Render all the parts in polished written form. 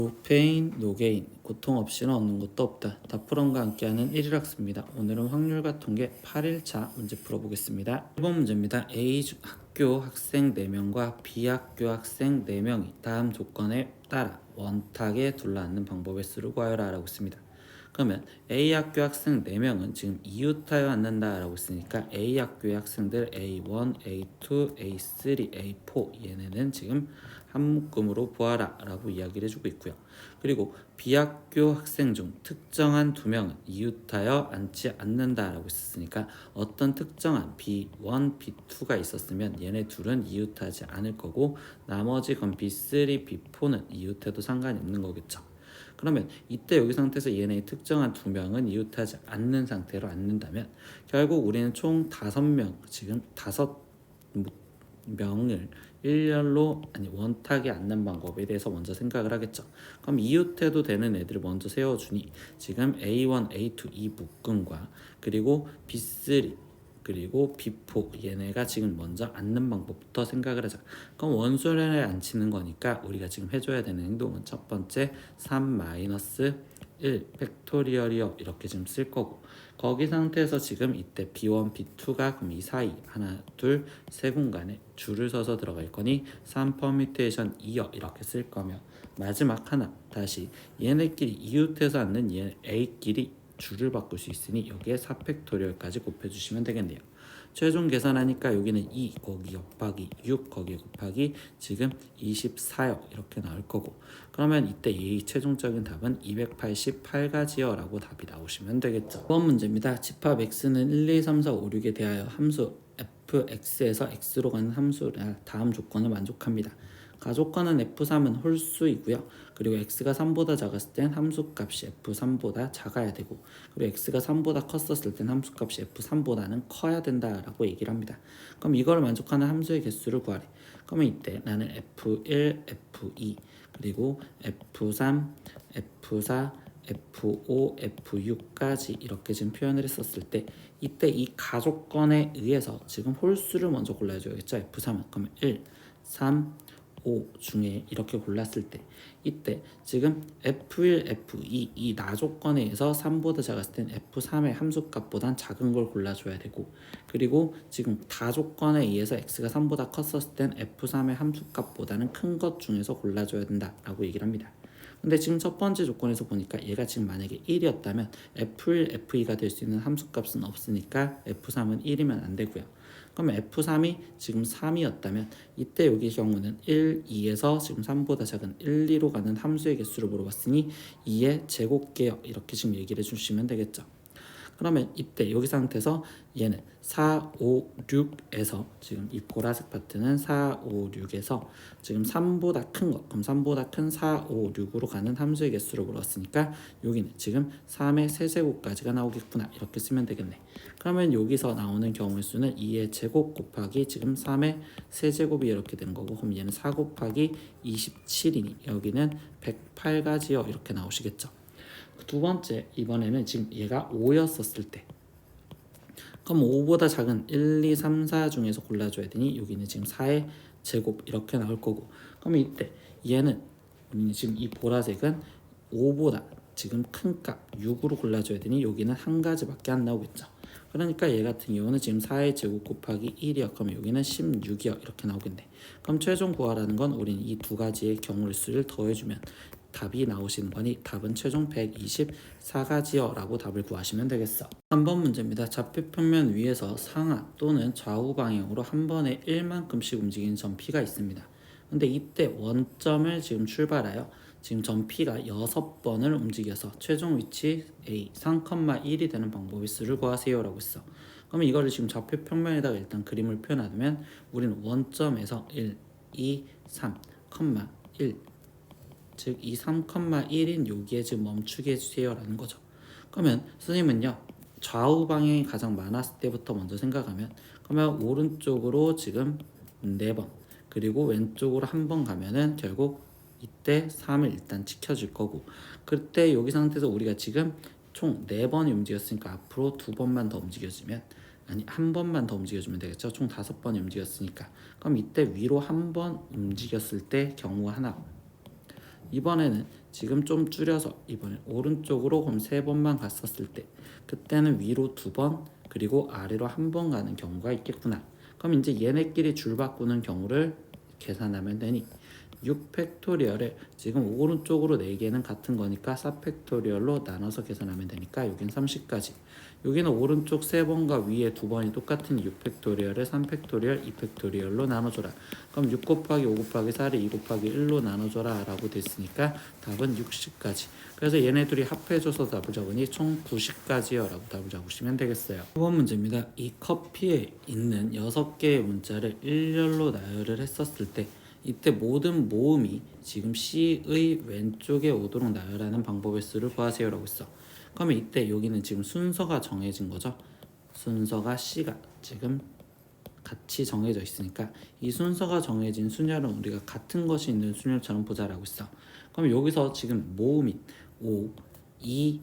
노페인, 노게인, 고통 없이는 얻는 것도 없다. 다프론과 함께하는 1일학습니다. 오늘은 확률과 통계 8일차 문제 풀어보겠습니다. 1번 문제입니다. A 학교 학생 4명과 B 학교 학생 4명이 다음 조건에 따라 원탁에 둘러앉는 방법의 수를 구하여라 라고 있습니다. 그러면 A 학교 학생 4명은 지금 이웃하여 앉는다 라고 있으니까 A 학교의 학생들 A1, A2, A3, A4 얘네는 지금 한 묶음으로 보아라 라고 이야기를 해주고 있고요. 그리고 B 학교 학생 중 특정한 2명은 이웃하여 앉지 않는다 라고 있었으니까 어떤 특정한 B1, B2가 있었으면 얘네 둘은 이웃하지 않을 거고 나머지 건 B3, B4는 이웃해도 상관이 없는 거겠죠. 그러면 이때 여기 상태에서 얘네 특정한 2명은 이웃하지 않는 상태로 앉는다면 결국 우리는 총 5명, 지금 5명을 일렬로 원탁에 앉는 방법에 대해서 먼저 생각을 하겠죠. 그럼 이웃해도 되는 애들을 먼저 세워주니 지금 A1, A2 이 묶음과 그리고 B3 그리고 B4 얘네가 지금 먼저 앉는 방법부터 생각을 하자. 그럼 원소련에 앉히는 거니까 우리가 지금 해줘야 되는 행동은 첫 번째 3-1 팩토리얼이요 이렇게 지금 쓸 거고, 거기 상태에서 지금 이때 B1, B2가 그럼 이 사이 하나, 둘, 세 공간에 줄을 서서 들어갈 거니 3 퍼뮤테이션 2요 이렇게 쓸 거며, 마지막 하나 다시 얘네끼리 이웃해서 앉는 얘 A끼리 줄을 바꿀 수 있으니 여기에 4팩토리얼까지 곱해주시면 되겠네요. 최종 계산하니까 여기는 2 거기 곱하기 6 거기 곱하기 지금 24요 이렇게 나올 거고, 그러면 이때 이 최종적인 답은 288가지요 라고 답이 나오시면 되겠죠. 2번 문제입니다. 집합 x는 1, 2, 3, 4, 5, 6에 대하여 함수 fx에서 x로 가는 함수라 다음 조건을 만족합니다. 가조건은 f3은 홀수이고요. 그리고 x가 3보다 작았을 땐 함수값이 f3보다 작아야 되고, 그리고 x가 3보다 컸었을 땐 함수값이 f3보다는 커야 된다라고 얘기를 합니다. 그럼 이걸 만족하는 함수의 개수를 구하래. 그러면 이때 나는 f1, f2 그리고 f3, f4, f5, f6까지 이렇게 지금 표현을 했었을 때 이때 이 가조건에 의해서 지금 홀수를 먼저 골라줘야겠죠. f3은 그러면 1, 3, 5 중에 이렇게 골랐을 때 이때 지금 F1, F2 이 나조건에 의해서 3보다 작았을 땐 F3의 함수값보단 작은 걸 골라줘야 되고, 그리고 지금 다조건에 의해서 X가 3보다 컸었을 땐 F3의 함수값보다는 큰 것 중에서 골라줘야 된다라고 얘기를 합니다. 근데 지금 첫 번째 조건에서 보니까 얘가 지금 만약에 1이었다면 F1, F2가 될 수 있는 함수값은 없으니까 F3은 1이면 안 되고요. 그러면 F3이 지금 3이었다면 이때 여기 경우는 1, 2에서 지금 3보다 작은 1, 2로 가는 함수의 개수를 물어봤으니 2의 제곱개요 이렇게 지금 얘기를 해주시면 되겠죠. 그러면 이때 여기 상태에서 얘는 4, 5, 6에서 지금 이 보라색 파트는 4, 5, 6에서 지금 3보다 큰 거, 그럼 3보다 큰 4, 5, 6으로 가는 함수의 개수를 물었으니까 여기는 지금 3의 세제곱까지가 나오겠구나 이렇게 쓰면 되겠네. 그러면 여기서 나오는 경우의 수는 2의 제곱 곱하기 지금 3의 세제곱이 이렇게 되는 거고, 그럼 얘는 4 곱하기 27이니 여기는 108가지요 이렇게 나오시겠죠. 두 번째, 이번에는 지금 얘가 5였었을 때 그럼 5보다 작은 1, 2, 3, 4 중에서 골라줘야 되니 여기는 지금 4의 제곱 이렇게 나올 거고, 그러면 이때 얘는 우리는 지금 이 보라색은 5보다 지금 큰 값 6으로 골라줘야 되니 여기는 한 가지밖에 안 나오겠죠. 그러니까 얘 같은 경우는 지금 4의 제곱 곱하기 1이요. 그럼 여기는 16이요. 이렇게 나오겠네. 그럼 최종 구하라는 건 우리는 이 두 가지의 경우의 수를 더해주면 답이 나오시는 거니 답은 최종 124가지요 라고 답을 구하시면 되겠어. 3번 문제입니다. 좌표 평면 위에서 상하 또는 좌우 방향으로 한 번에 1만큼씩 움직이는 점 P가 있습니다. 근데 이때 원점을 지금 출발하여 지금 점 P가 6번을 움직여서 최종 위치 A 3,1이 되는 방법의 수를 구하세요 라고 했어. 그러면 이거를 지금 좌표 평면에다가 일단 그림을 표현하면 우리는 원점에서 1, 2, 3, 1 즉 이 3,1인 여기에 지금 멈추게 해주세요 라는 거죠. 그러면 선생님은요 좌우 방향이 가장 많았을 때부터 먼저 생각하면, 그러면 오른쪽으로 지금 4번 그리고 왼쪽으로 한 번 가면은 결국 이때 3을 일단 지켜줄 거고, 그때 여기 상태에서 우리가 지금 총 4번이 움직였으니까 앞으로 2번만 더 움직여주면 한 번만 더 움직여주면 되겠죠. 총 5번이 움직였으니까. 그럼 이때 위로 한 번 움직였을 때 경우가 하나, 이번에는 지금 좀 줄여서 이번에 오른쪽으로 그럼 3번만 갔었을 때 그때는 위로 2번 그리고 아래로 1번 가는 경우가 있겠구나. 그럼 이제 얘네끼리 줄 바꾸는 경우를 계산하면 되니 6팩토리얼을 지금 오른쪽으로 4개는 같은 거니까 4팩토리얼로 나눠서 계산하면 되니까 여긴 30까지, 여기는 오른쪽 3번과 위에 2번이 똑같은 6팩토리얼을 3팩토리얼, 2팩토리얼로 나눠줘라. 그럼 6 곱하기 5 곱하기 4를 2 곱하기 1로 나눠줘라 라고 됐으니까 답은 60까지. 그래서 얘네 둘이 합해줘서 답을 적으니 총 90까지요 라고 답을 적으시면 되겠어요. 2번 문제입니다. 이 커피에 있는 6개의 문자를 일렬로 나열을 했었을 때 이때 모든 모음이 지금 C의 왼쪽에 오도록 나열하는 방법의 수를 구하세요 라고 했어. 그러면 이때 여기는 지금 순서가 정해진 거죠. 순서가 C가 지금 같이 정해져 있으니까 이 순서가 정해진 순열은 우리가 같은 것이 있는 순열처럼 보자라고 했어. 그럼 여기서 지금 모음인 5, 2,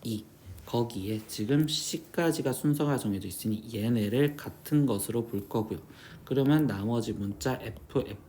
2 거기에 지금 C까지가 순서가 정해져 있으니 얘네를 같은 것으로 볼 거고요. 그러면 나머지 문자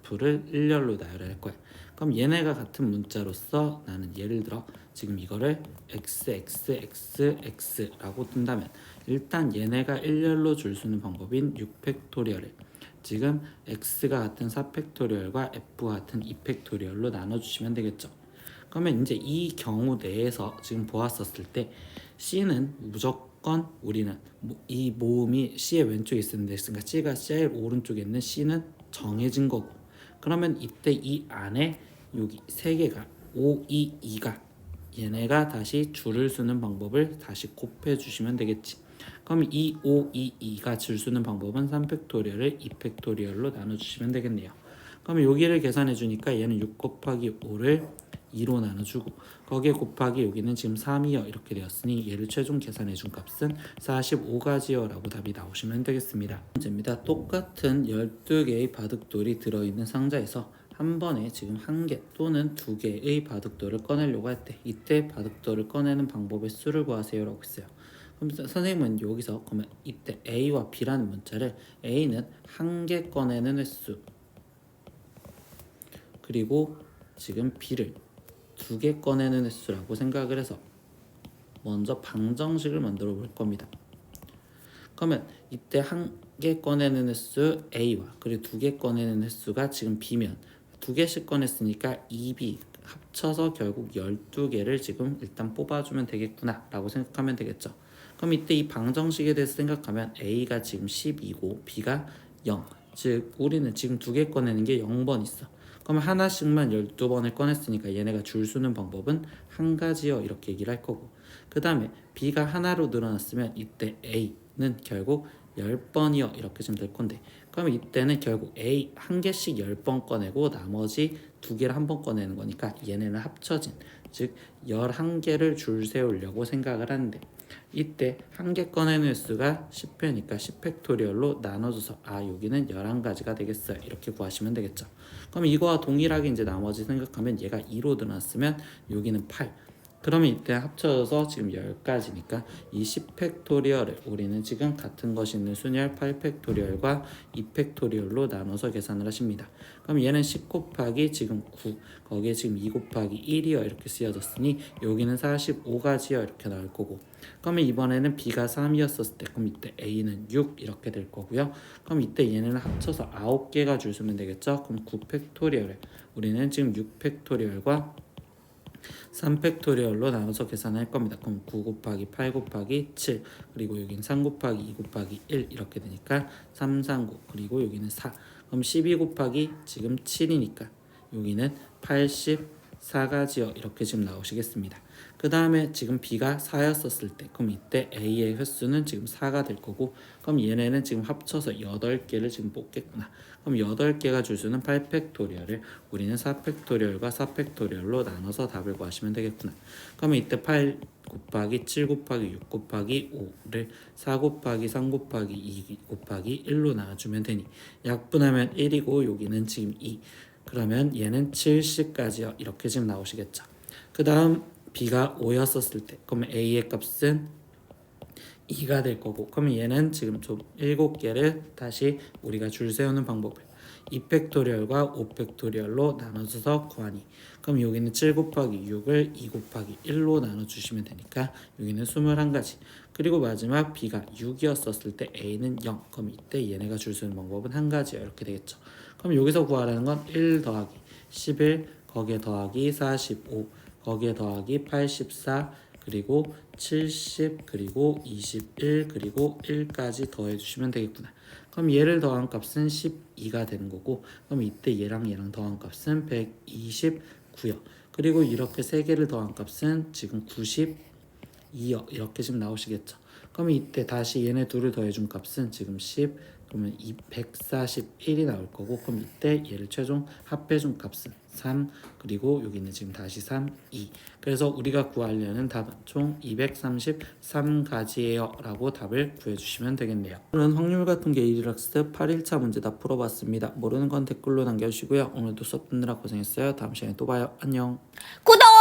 F를 일렬로 나열할 거야. 그럼 얘네가 같은 문자로서 나는 예를 들어 지금 이거를 XXXX라고 둔다면 일단 얘네가 일렬로 줄 수 있는 방법인 6팩토리얼을 지금 X가 같은 4팩토리얼과 F가 같은 2팩토리얼로 나눠주시면 되겠죠. 그러면 이제 이 경우 내에서 지금 보았었을 때 C는 무조건 우리는 이 모음이 C의 왼쪽에 있는데 그러니까 C가 제일 오른쪽에 있는 C는 정해진 거고, 그러면 이때 이 안에 여기 3개가 5, 2, 2가 얘네가 다시 줄을 쓰는 방법을 다시 곱해 주시면 되겠지. 그럼 이 5, 2, 2가 줄 쓰는 방법은 3팩토리얼을 2팩토리얼로 나눠주시면 되겠네요. 그럼 여기를 계산해 주니까 얘는 6 곱하기 5를 2로 나눠주고 거기에 곱하기 여기는 지금 3이요 이렇게 되었으니 얘를 최종 계산해 준 값은 45가지요 라고 답이 나오시면 되겠습니다. 문제입니다. 똑같은 12개의 바둑돌이 들어있는 상자에서 한 번에 지금 1개 또는 2개의 바둑돌을 꺼내려고 할 때 이때 바둑돌을 꺼내는 방법의 수를 구하세요 라고 했어요. 그럼 선생님은 여기서 그러면 이때 A와 B라는 문자를 A는 1개 꺼내는 횟수 그리고 지금 B를 2개 꺼내는 횟수라고 생각을 해서 먼저 방정식을 만들어 볼 겁니다. 그러면 이때 1개 꺼내는 횟수 A와 그리고 2개 꺼내는 횟수가 지금 B면 2개씩 꺼냈으니까 2B 합쳐서 결국 12개를 지금 일단 뽑아주면 되겠구나 라고 생각하면 되겠죠. 그럼 이때 이 방정식에 대해서 생각하면 A가 지금 10이고 B가 0, 즉 우리는 지금 2개 꺼내는 게 0번 있어. 그럼 하나씩만 12번을 꺼냈으니까 얘네가 줄 수는 방법은 한 가지요 이렇게 얘기를 할 거고, 그 다음에 B가 하나로 늘어났으면 이때 A는 결국 10번이요 이렇게 좀 될 건데, 그럼 이때는 결국 A 한 개씩 10번 꺼내고 나머지 2개를 한 번 꺼내는 거니까 얘네는 합쳐진 즉 11개를 줄 세우려고 생각을 하는데 이때 한 개 꺼내는 횟수가 10회니까 10팩토리얼로 나눠줘서 여기는 11가지가 되겠어요 이렇게 구하시면 되겠죠. 그럼 이거와 동일하게 이제 나머지 생각하면 얘가 2로 늘어났으면 여기는 8, 그러면 이때 합쳐져서 지금 10가지니까 이 10팩토리얼을 우리는 지금 같은 것이 있는 순열 8팩토리얼과 2팩토리얼로 나눠서 계산을 하십니다. 그럼 얘는 10 곱하기 지금 9 거기에 지금 2 곱하기 1이요 이렇게 쓰여졌으니 여기는 45가지요 이렇게 나올 거고, 그러면 이번에는 B가 3이었을 때 그럼 이때 A는 6 이렇게 될 거고요. 그럼 이때 얘네는 합쳐서 9개가 줄 수면 되겠죠. 그럼 9팩토리얼을 우리는 지금 6팩토리얼과 3팩토리얼로 나눠서 계산할 겁니다. 그럼 9 곱하기 8 곱하기 7 그리고 여기는 3 곱하기 2 곱하기 1 이렇게 되니까 3, 3, 9 그리고 여기는 4, 그럼 12 곱하기 지금 7이니까 여기는 84가지요 이렇게 지금 나오시겠습니다. 그 다음에 지금 B가 4였었을 때 그럼 이때 A의 횟수는 지금 4가 될 거고, 그럼 얘네는 지금 합쳐서 8개를 지금 뽑겠구나. 그럼 8개가 줄 수는 8팩토리얼을 우리는 4팩토리얼과 4팩토리얼로 나눠서 답을 구하시면 되겠구나. 그러면 이때 8 곱하기 7 곱하기 6 곱하기 5를 4 곱하기 3 곱하기 2 곱하기 1로 나눠주면 되니 약분하면 1이고 여기는 지금 2, 그러면 얘는 70까지요 이렇게 지금 나오시겠죠. 그 다음 B가 5였었을 때 그러면 A의 값은 2가 될 거고, 그러면 얘는 지금 좀 7개를 다시 우리가 줄 세우는 방법을 2팩토리얼과 5팩토리얼로 나눠줘서 구하니, 그럼 여기는 7 곱하기 6을 2 곱하기 1로 나눠주시면 되니까 여기는 21가지. 그리고 마지막 b가 6이었었을 때 a는 0. 그럼 이때 얘네가 줄 수 있는 방법은 한 가지야. 이렇게 되겠죠. 그럼 여기서 구하라는 건 1 더하기 11, 거기에 더하기 45, 거기에 더하기 84, 그리고 70, 그리고 21, 그리고 1까지 더해주시면 되겠구나. 그럼 얘를 더한 값은 12가 되는 거고, 그럼 이때 얘랑 얘랑 더한 값은 129요. 그리고 이렇게 세 개를 더한 값은 지금 92요. 이렇게 지금 나오시겠죠. 그럼 이때 다시 얘네 둘을 더해준 값은 지금 10, 그러면 141이 나올 거고, 그럼 이때 얘를 최종 합해준 값은 3, 그리고 여기는 지금 다시 3, 2. 그래서 우리가 구하려는 답은 총 233가지예요 라고 답을 구해주시면 되겠네요. 오늘은 확률 같은 게 1일학습 8일차 문제 다 풀어봤습니다. 모르는 건 댓글로 남겨주시고요. 오늘도 수업 듣느라 고생했어요. 다음 시간에 또 봐요. 안녕. 구독!